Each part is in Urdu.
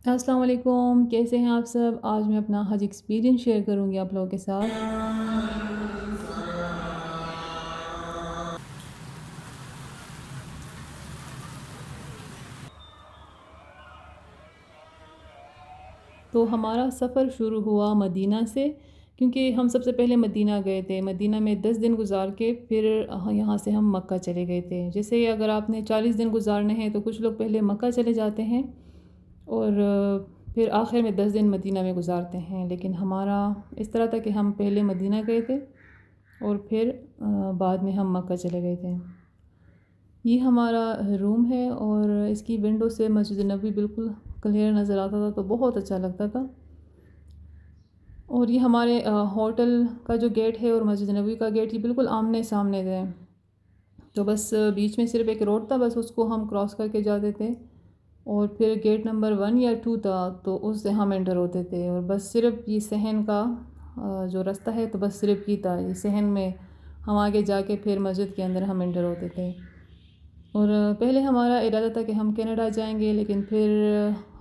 السلام علیکم، کیسے ہیں آپ سب؟ آج میں اپنا حج ایکسپیرینس شیئر کروں گی آپ لوگوں کے ساتھ۔ تو ہمارا سفر شروع ہوا مدینہ سے، کیونکہ ہم سب سے پہلے مدینہ گئے تھے۔ مدینہ میں 10 دن گزار کے پھر یہاں سے ہم مکہ چلے گئے تھے۔ جیسے اگر آپ نے 40 دن گزارنے ہیں تو کچھ لوگ پہلے مکہ چلے جاتے ہیں اور پھر آخر میں 10 دن مدینہ میں گزارتے ہیں، لیکن ہمارا اس طرح تھا کہ ہم پہلے مدینہ گئے تھے اور پھر بعد میں ہم مکہ چلے گئے تھے۔ یہ ہمارا روم ہے اور اس کی ونڈو سے مسجد نبوی بالکل کلیئر نظر آتا تھا، تو بہت اچھا لگتا تھا۔ اور یہ ہمارے ہوٹل کا جو گیٹ ہے اور مسجد نبوی کا گیٹ، یہ بالکل آمنے سامنے تھے، تو بس بیچ میں صرف ایک روڈ تھا، بس اس کو ہم کراس کر کے جاتے تھے، اور پھر گیٹ نمبر 1 یا 2 تھا تو اس سے ہم انٹر ہوتے تھے، اور بس صرف یہ صحن کا جو رستہ ہے تو بس صرف یہ تھا، یہ صحن میں ہم آگے جا کے پھر مسجد کے اندر ہم انٹر ہوتے تھے۔ اور پہلے ہمارا ارادہ تھا کہ ہم کینیڈا جائیں گے، لیکن پھر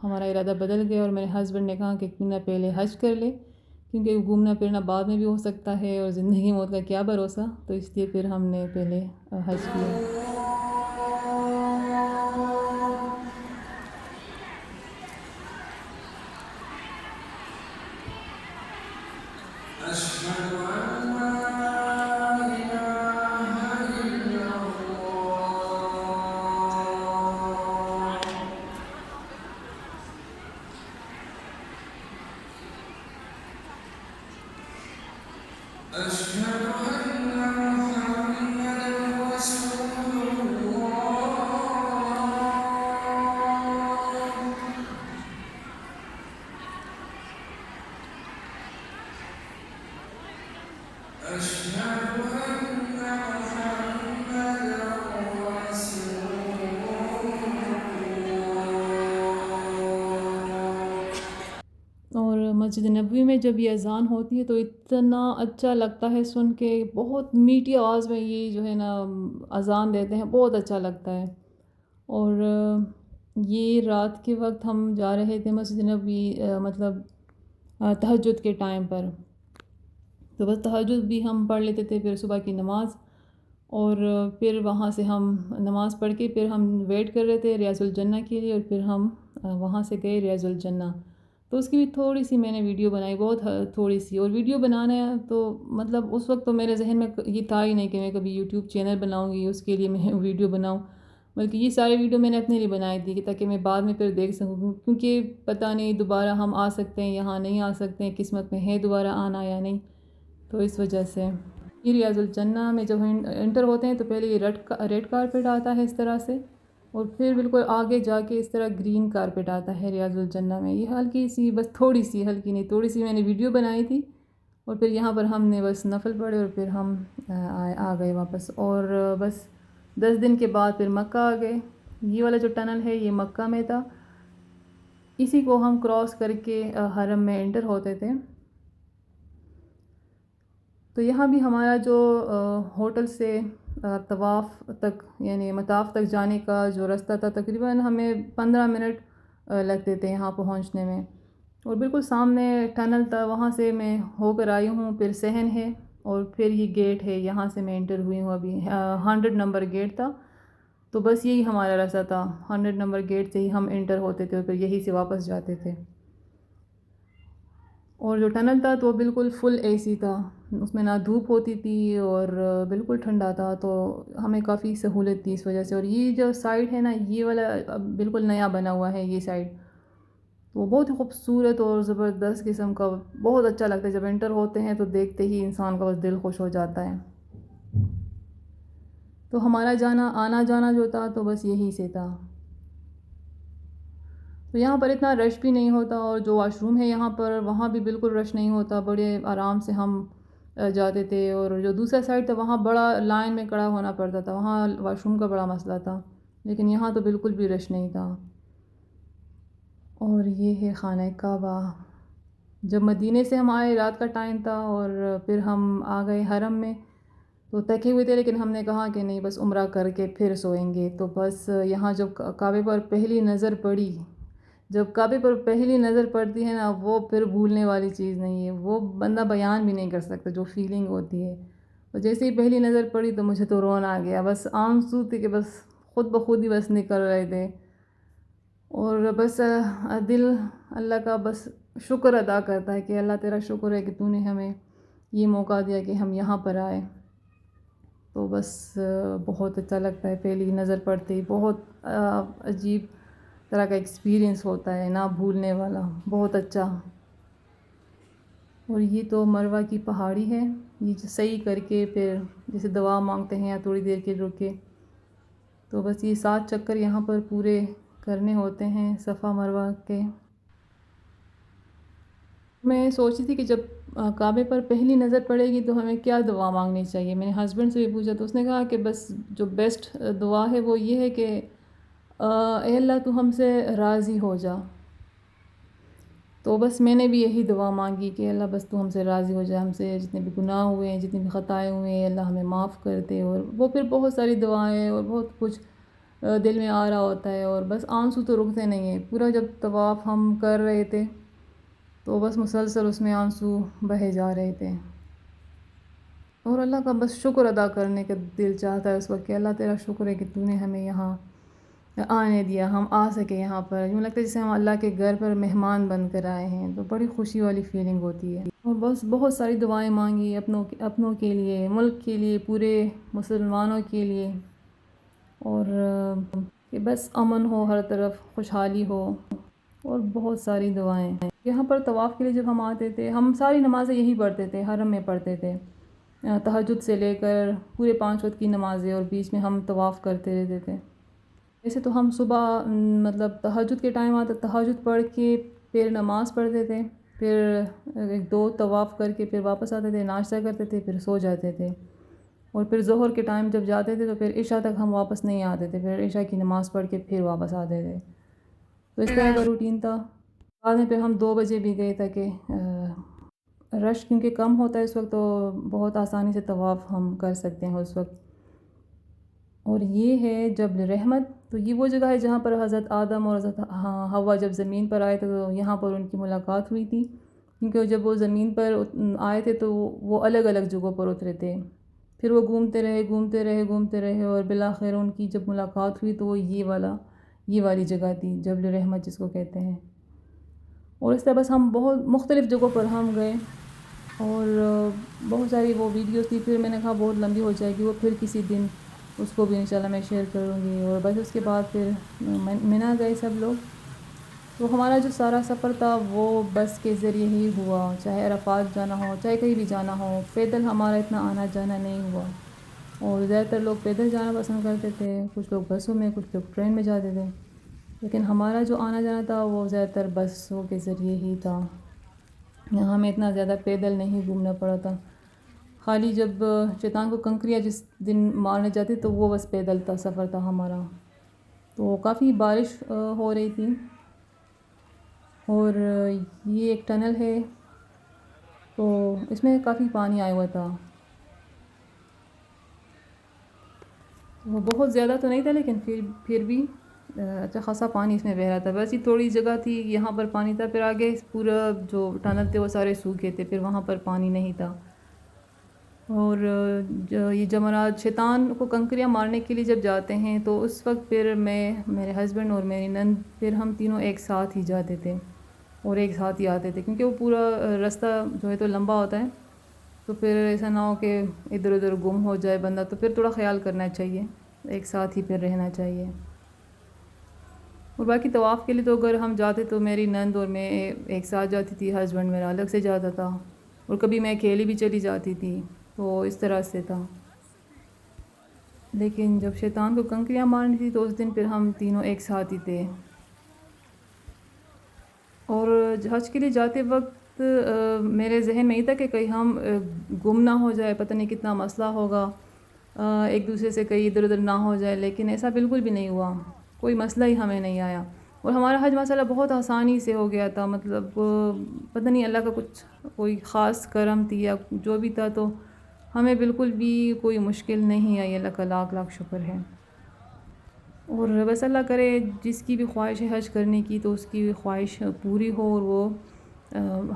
ہمارا ارادہ بدل گیا اور میرے ہسبینڈ نے کہا کہ کیوں نہ پہلے حج کر لے، کیونکہ گھومنا پھرنا بعد میں بھی ہو سکتا ہے اور زندگی موت کا کیا بھروسہ، تو اس لیے پھر ہم نے پہلے حج کیا۔ اور مسجد نبوی میں جب یہ اذان ہوتی ہے تو اتنا اچھا لگتا ہے سن کے، بہت میٹھی آواز میں یہ جو ہے نا اذان دیتے ہیں، بہت اچھا لگتا ہے۔ اور یہ رات کے وقت ہم جا رہے تھے مسجد نبوی، مطلب تہجد کے ٹائم پر، تو بس تہجد بھی ہم پڑھ لیتے تھے، پھر صبح کی نماز، اور پھر وہاں سے ہم نماز پڑھ کے پھر ہم ویٹ کر رہے تھے ریاض الجنہ کے لیے، اور پھر ہم وہاں سے گئے ریاض الجنہ۔ تو اس کی بھی تھوڑی سی میں نے ویڈیو بنائی، بہت تھوڑی سی، اور ویڈیو بنانا ہے تو مطلب اس وقت تو میرے ذہن میں یہ تھا ہی نہیں کہ میں کبھی یوٹیوب چینل بناؤں گی، اس کے لیے میں ویڈیو بناؤں، بلکہ یہ ساری ویڈیو میں نے اپنے لیے بنائی تھی کہ تاکہ میں بعد میں پھر دیکھ سکوں، کیونکہ پتہ نہیں دوبارہ ہم آ سکتے ہیں یہاں نہیں آ سکتے ہیں، قسمت میں ہے دوبارہ آنا یا نہیں، تو اس وجہ سے۔ یہ ریاض الجنہ میں جب ہم انٹر ہوتے ہیں تو پہلے یہ ریڈ کارپیٹ آتا ہے اس طرح سے، اور پھر بالکل آگے جا کے اس طرح گرین کارپیٹ آتا ہے ریاض الجنہ میں۔ یہ ہلکی سی، بس تھوڑی سی، ہلکی نہیں تھوڑی سی میں نے ویڈیو بنائی تھی، اور پھر یہاں پر ہم نے بس نفل پڑھے اور پھر ہم آ گئے واپس، اور بس 10 دن کے بعد پھر مکہ آ گئے۔ یہ والا جو ٹنل ہے یہ مکہ میں تھا، اسی کو ہم کراس کر کے حرم میں انٹر ہوتے تھے۔ تو یہاں بھی ہمارا جو ہوٹل سے طواف تک یعنی مطاف تک جانے کا جو رستہ تھا، تقریباً ہمیں 15 منٹ لگتے تھے یہاں پہنچنے میں، اور بالکل سامنے ٹنل تھا، وہاں سے میں ہو کر آئی ہوں، پھر صحن ہے اور پھر یہ گیٹ ہے، یہاں سے میں انٹر ہوئی ہوں ابھی، 100 نمبر گیٹ تھا، تو بس یہی ہمارا راستہ تھا، 100 نمبر گیٹ سے ہی ہم انٹر ہوتے تھے اور پھر یہی سے واپس جاتے تھے۔ اور جو ٹنل تھا تو وہ بالکل فل اے سی تھا، اس میں نہ دھوپ ہوتی تھی اور بالکل ٹھنڈا تھا، تو ہمیں کافی سہولت تھی اس وجہ سے۔ اور یہ جو سائڈ ہے نا، یہ والا بالکل نیا بنا ہوا ہے یہ سائڈ، تو بہت ہی خوبصورت اور زبردست قسم کا، بہت اچھا لگتا ہے جب انٹر ہوتے ہیں تو دیکھتے ہی انسان کا بس دل خوش ہو جاتا ہے۔ تو ہمارا آنا جانا جو تھا تو بس یہی سے تھا۔ تو یہاں پر اتنا رش بھی نہیں ہوتا، اور جو واش روم ہے یہاں پر وہاں بھی بالکل رش نہیں ہوتا، بڑے آرام سے ہم جاتے تھے، اور جو دوسرا سائڈ تھا وہاں بڑا لائن میں کھڑا ہونا پڑتا تھا، وہاں واش روم کا بڑا مسئلہ تھا، لیکن یہاں تو بالکل بھی رش نہیں تھا۔ اور یہ ہے خانہ کعبہ۔ جب مدینے سے ہم آئے رات کا ٹائم تھا اور پھر ہم آ گئے حرم میں، تو تھکے ہوئے تھے، لیکن ہم نے کہا کہ نہیں بس عمرہ کر کے پھر سوئیں گے، تو بس یہاں جب کعبے پر پہلی نظر پڑی، جب کعبے پر پہلی نظر پڑتی ہے نا وہ پھر بھولنے والی چیز نہیں ہے، وہ بندہ بیان بھی نہیں کر سکتا جو فیلنگ ہوتی ہے۔ تو جیسے ہی پہلی نظر پڑی تو مجھے تو رونا آ گیا، بس آنسو تھے کہ بس خود بخود ہی بس نکل رہے تھے، اور بس دل اللہ کا بس شکر ادا کرتا ہے کہ اللہ تیرا شکر ہے کہ تو نے ہمیں یہ موقع دیا کہ ہم یہاں پر آئے۔ تو بس بہت اچھا لگتا ہے پہلی نظر پڑتے ہی، بہت عجیب طرح کا ایکسپیرئنس ہوتا ہے، نہ بھولنے والا، بہت اچھا۔ اور یہ تو مروہ کی پہاڑی ہے، یہ صحیح کر کے پھر جیسے دعا مانگتے ہیں یا تھوڑی دیر کے رکے، تو بس یہ 7 چکر یہاں پر پورے کرنے ہوتے ہیں صفا مروہ کے۔ میں سوچی تھی کہ جب کعبے پر پہلی نظر پڑے گی تو ہمیں کیا دعا مانگنی چاہیے۔ میں نے ہسبینڈ سے بھی پوچھا تو اس نے کہا کہ بس جو بیسٹ دعا ہے وہ یہ ہے کہ اے اللہ تو ہم سے راضی ہو جا۔ تو بس میں نے بھی یہی دعا مانگی کہ اللہ بس تو ہم سے راضی ہو جائے، ہم سے جتنے بھی گناہ ہوئے ہیں، جتنے بھی خطائیں ہوئے ہیں، اللہ ہمیں معاف کر دے۔ اور وہ پھر بہت ساری دعائیں اور بہت کچھ دل میں آ رہا ہوتا ہے، اور بس آنسو تو رکتے نہیں ہیں۔ پورا جب طواف ہم کر رہے تھے تو بس مسلسل اس میں آنسو بہے جا رہے تھے، اور اللہ کا بس شکر ادا کرنے کا دل چاہتا ہے اس وقت کہ اللہ تیرا شکر ہے کہ تو نے ہمیں یہاں آنے دیا، ہم آ سکے یہاں پر۔ یوں لگتا ہے جیسے ہم اللہ کے گھر پر مہمان بن کر آئے ہیں، تو بڑی خوشی والی فیلنگ ہوتی ہے۔ اور بس بہت ساری دعائیں مانگی اپنوں کے لیے، ملک کے لیے، پورے مسلمانوں کے لیے، اور کہ بس امن ہو، ہر طرف خوشحالی ہو، اور بہت ساری دعائیں۔ یہاں پر طواف کے لیے جب ہم آتے تھے، ہم ساری نمازیں یہی پڑھتے تھے، حرم میں پڑھتے تھے، تہجد سے لے کر پورے 5 وقت کی نمازیں، اور بیچ میں ہم طواف کرتے رہتے تھے۔ ویسے تو ہم صبح مطلب تہجد کے ٹائم آتا تہجد پڑھ کے پھر نماز پڑھتے تھے، پھر 2 طواف کر کے پھر واپس آتے تھے، ناشتہ کرتے تھے، پھر سو جاتے تھے، اور پھر ظہر کے ٹائم جب جاتے تھے تو پھر عشاء تک ہم واپس نہیں آتے تھے، پھر عشاء کی نماز پڑھ کے پھر واپس آتے تھے۔ تو اس طرح کا روٹین تھا۔ بعد میں پھر ہم 2 بجے بھی گئے تاکہ رش کیونکہ کم ہوتا ہے اس وقت، تو بہت آسانی سے طواف ہم کر سکتے ہیں اس وقت۔ اور یہ ہے جبل رحمت، تو یہ وہ جگہ ہے جہاں پر حضرت آدم اور حضرت حوا جب زمین پر آئے تھے تو یہاں پر ان کی ملاقات ہوئی تھی، کیونکہ جب وہ زمین پر آئے تھے تو وہ الگ الگ جگہوں پر اترے تھے، پھر وہ گھومتے رہے، اور بالآخر ان کی جب ملاقات ہوئی تو وہ یہ والی جگہ تھی جبل رحمت جس کو کہتے ہیں۔ اور اس طرح بس ہم بہت مختلف جگہوں پر ہم گئے، اور بہت ساری وہ ویڈیوز تھی، پھر میں نے کہا بہت لمبی ہو جائے گی، وہ پھر کسی دن اس کو بھی انشاءاللہ میں شیئر کروں گی۔ اور بس اس کے بعد پھر منی گئے سب لوگ۔ تو ہمارا جو سارا سفر تھا وہ بس کے ذریعے ہی ہوا، چاہے عرفات جانا ہو، چاہے کہیں بھی جانا ہو، پیدل ہمارا اتنا آنا جانا نہیں ہوا، اور زیادہ تر لوگ پیدل جانا پسند کرتے تھے، کچھ لوگ بسوں میں، کچھ لوگ ٹرین میں جاتے تھے، لیکن ہمارا جو آنا جانا تھا وہ زیادہ تر بسوں کے ذریعے ہی تھا۔ یہاں ہمیں اتنا زیادہ پیدل نہیں گھومنا پڑا تھا، خالی جب شیطان کو کنکریاں جس دن مارنے جاتے تو وہ بس پیدل تھا سفر تھا ہمارا۔ تو کافی بارش ہو رہی تھی، اور یہ ایک ٹنل ہے تو اس میں کافی پانی آیا ہوا تھا، وہ بہت زیادہ تو نہیں تھا لیکن پھر بھی اچھا خاصا پانی اس میں بہہ رہا تھا۔ ویسے تھوڑی جگہ تھی یہاں پر پانی تھا، پھر آگے پورا جو ٹنل تھے وہ سارے سوکھے تھے، پھر وہاں پر پانی نہیں تھا۔ اور یہ جمرات شیطان کو کنکریاں مارنے کے لیے جب جاتے ہیں تو اس وقت پھر میں، میرے ہسبینڈ اور میری نند، پھر ہم تینوں ایک ساتھ ہی جاتے تھے اور ایک ساتھ ہی آتے تھے، کیونکہ وہ پورا رستہ جو ہے تو لمبا ہوتا ہے، تو پھر ایسا نہ ہو کہ ادھر ادھر گم ہو جائے بندہ، تو پھر تھوڑا خیال کرنا چاہیے، ایک ساتھ ہی پھر رہنا چاہیے۔ اور باقی طواف کے لیے تو اگر ہم جاتے تو میری نند اور میں ایک ساتھ جاتی تھی، ہسبینڈ میرا الگ سے جاتا تھا، اور کبھی میں اکیلی بھی چلی جاتی تھی، تو اس طرح سے تھا۔ لیکن جب شیطان کو کنکریاں مارنی تھی تو اس دن پھر ہم تینوں ایک ساتھ ہی تھے۔ اور حج کے لیے جاتے وقت میرے ذہن میں یہ تھا کہ کہیں ہم گم نہ ہو جائے، پتہ نہیں کتنا مسئلہ ہوگا، ایک دوسرے سے کہیں ادھر ادھر نہ ہو جائے، لیکن ایسا بالکل بھی نہیں ہوا، کوئی مسئلہ ہی ہمیں نہیں آیا، اور ہمارا حج مسئلہ بہت آسانی سے ہو گیا تھا، مطلب پتہ نہیں اللہ کا کچھ کوئی خاص کرم تھی یا جو بھی تھا، تو ہمیں بالکل بھی کوئی مشکل نہیں آئی، اللہ کا لاکھ لاکھ شکر ہے۔ اور بس اللہ کرے جس کی بھی خواہش ہے حج کرنے کی تو اس کی بھی خواہش پوری ہو، اور وہ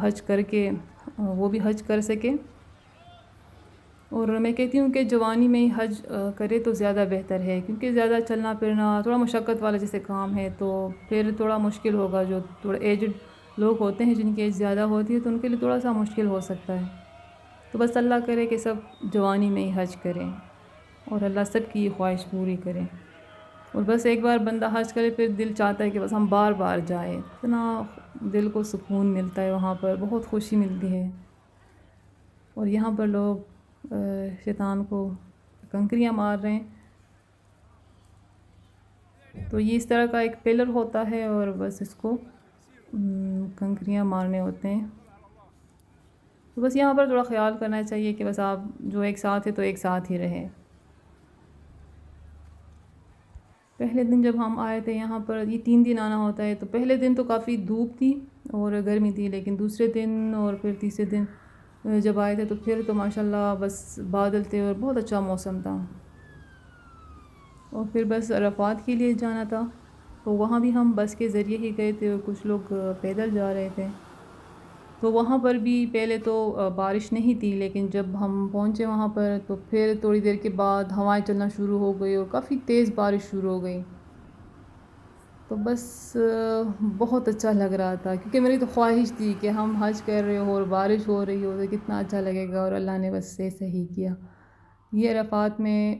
حج کر کے وہ بھی حج کر سکے۔ اور میں کہتی ہوں کہ جوانی میں ہی حج کرے تو زیادہ بہتر ہے، کیونکہ زیادہ چلنا پھرنا تھوڑا مشقت والا جیسے کام ہے، تو پھر تھوڑا مشکل ہوگا۔ جو تھوڑا ایجڈ لوگ ہوتے ہیں جن کی ایج زیادہ ہوتی ہے تو ان کے لیے تھوڑا سا مشکل ہو سکتا ہے۔ تو بس اللہ کرے کہ سب جوانی میں ہی حج کریں، اور اللہ سب کی خواہش پوری کرے۔ اور بس ایک بار بندہ حج کرے پھر دل چاہتا ہے کہ بس ہم بار بار جائیں، اتنا دل کو سکون ملتا ہے، وہاں پر بہت خوشی ملتی ہے۔ اور یہاں پر لوگ شیطان کو کنکریاں مار رہے ہیں، تو یہ اس طرح کا ایک پلر ہوتا ہے اور بس اس کو کنکریاں مارنے ہوتے ہیں۔ تو بس یہاں پر تھوڑا خیال کرنا چاہیے کہ بس آپ جو ایک ساتھ ہے تو ایک ساتھ ہی رہیں۔ پہلے دن جب ہم آئے تھے یہاں پر، یہ 3 دن آنا ہوتا ہے، تو پہلے دن تو کافی دھوپ تھی اور گرمی تھی، لیکن دوسرے دن اور پھر تیسرے دن جب آئے تھے تو پھر تو ماشاءاللہ بس بادل تھے اور بہت اچھا موسم تھا۔ اور پھر بس عرفات کے لیے جانا تھا، تو وہاں بھی ہم بس کے ذریعے ہی گئے تھے اور کچھ لوگ پیدل جا رہے تھے۔ تو وہاں پر بھی پہلے تو بارش نہیں تھی، لیکن جب ہم پہنچے وہاں پر تو پھر تھوڑی دیر کے بعد ہوائیں چلنا شروع ہو گئی اور کافی تیز بارش شروع ہو گئی۔ تو بس بہت اچھا لگ رہا تھا، کیونکہ میری تو خواہش تھی کہ ہم حج کر رہے ہو اور بارش ہو رہی ہو تو کتنا اچھا لگے گا، اور اللہ نے بس سے صحیح کیا۔ یہ عرفات میں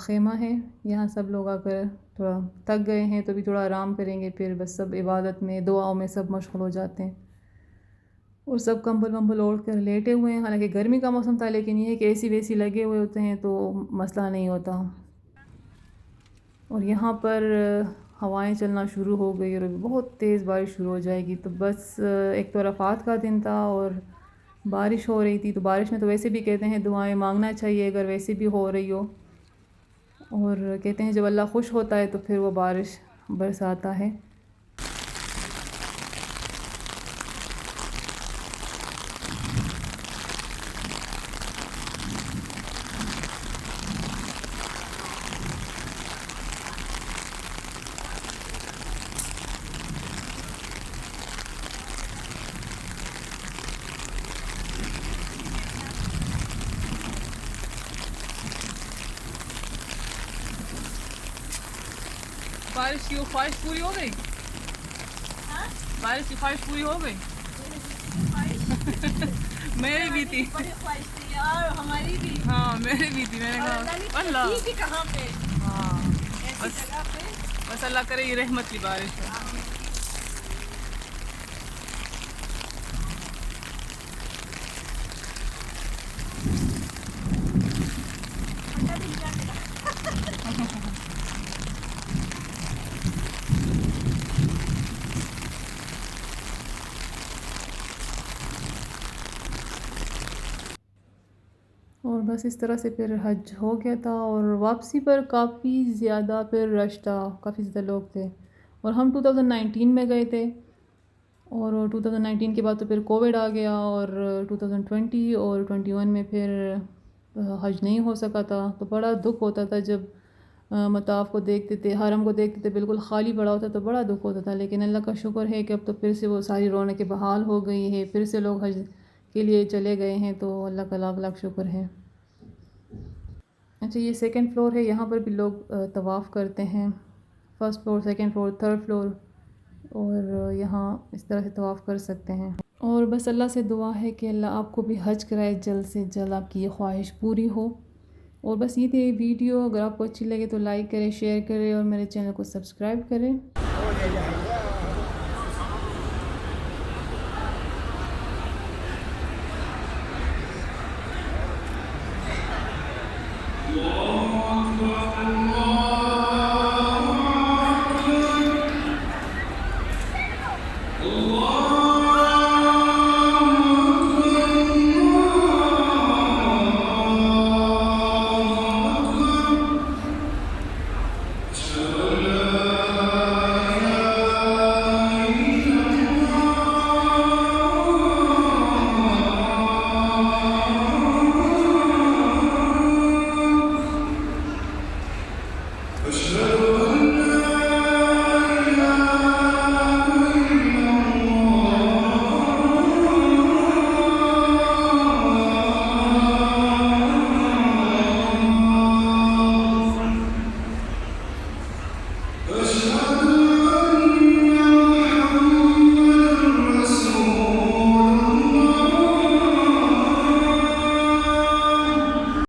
خیمہ ہے، یہاں سب لوگ آ کر تھوڑا تھک گئے ہیں تو بھی تھوڑا آرام کریں گے، پھر بس سب عبادت میں دعاؤں میں سب مشغول ہو جاتے ہیں، اور سب کمبل ومبل اوڑھ کر لیٹے ہوئے ہیں۔ حالانکہ گرمی کا موسم تھا، لیکن یہ ہے کہ اے سی ویسی لگے ہوئے ہوتے ہیں تو مسئلہ نہیں ہوتا۔ اور یہاں پر ہوائیں چلنا شروع ہو گئی اور بہت تیز بارش شروع ہو جائے گی، تو بس ایک تو عرفات کا دن تھا اور بارش ہو رہی تھی، تو بارش میں تو ویسے بھی کہتے ہیں دعائیں مانگنا چاہیے اگر ویسے بھی ہو رہی ہو، اور کہتے ہیں جب اللہ خوش ہوتا ہے تو پھر وہ بارش برساتا ہے۔ بارش کی خواہش پوری ہو گئی؟ بارش کی خواہش پوری ہو گئی؟ میری بھی تھی، اور ہماری بھی، ہاں میری بھی تھی۔ میں نے کہا اللہ کہاں پہ، ہاں بس اللہ کرے یہ رحمت کی بارش ہے۔ اور بس اس طرح سے پھر حج ہو گیا تھا، اور واپسی پر کافی زیادہ پھر رش تھا، کافی زیادہ لوگ تھے، اور ہم 2019 میں گئے تھے، اور 2019 کے بعد تو پھر کووڈ آ گیا، اور 2020 اور 21 میں پھر حج نہیں ہو سکا تھا، تو بڑا دکھ ہوتا تھا جب مطاف کو دیکھتے تھے، حرم کو دیکھتے تھے بالکل خالی پڑا ہوتا تو بڑا دکھ ہوتا تھا، لیکن اللہ کا شکر ہے کہ اب تو پھر سے وہ ساری رونقیں بحال ہو گئی ہے، پھر سے لوگ حج کے لیے چلے گئے ہیں، تو اللہ کا لاکھ لاکھ شکر ہے۔ اچھا، یہ 2nd فلور ہے، یہاں پر بھی لوگ طواف کرتے ہیں، 1st floor, 2nd floor, 3rd floor, اور یہاں اس طرح سے طواف کر سکتے ہیں۔ اور بس اللہ سے دعا ہے کہ اللہ آپ کو بھی حج کرائے جلد سے جلد، آپ کی یہ خواہش پوری ہو۔ اور بس یہ تھی ویڈیو، اگر آپ کو اچھی لگے تو لائک کریں، شیئر کریں، اور میرے چینل کو سبسکرائب کریں۔ أشهد أن أشهد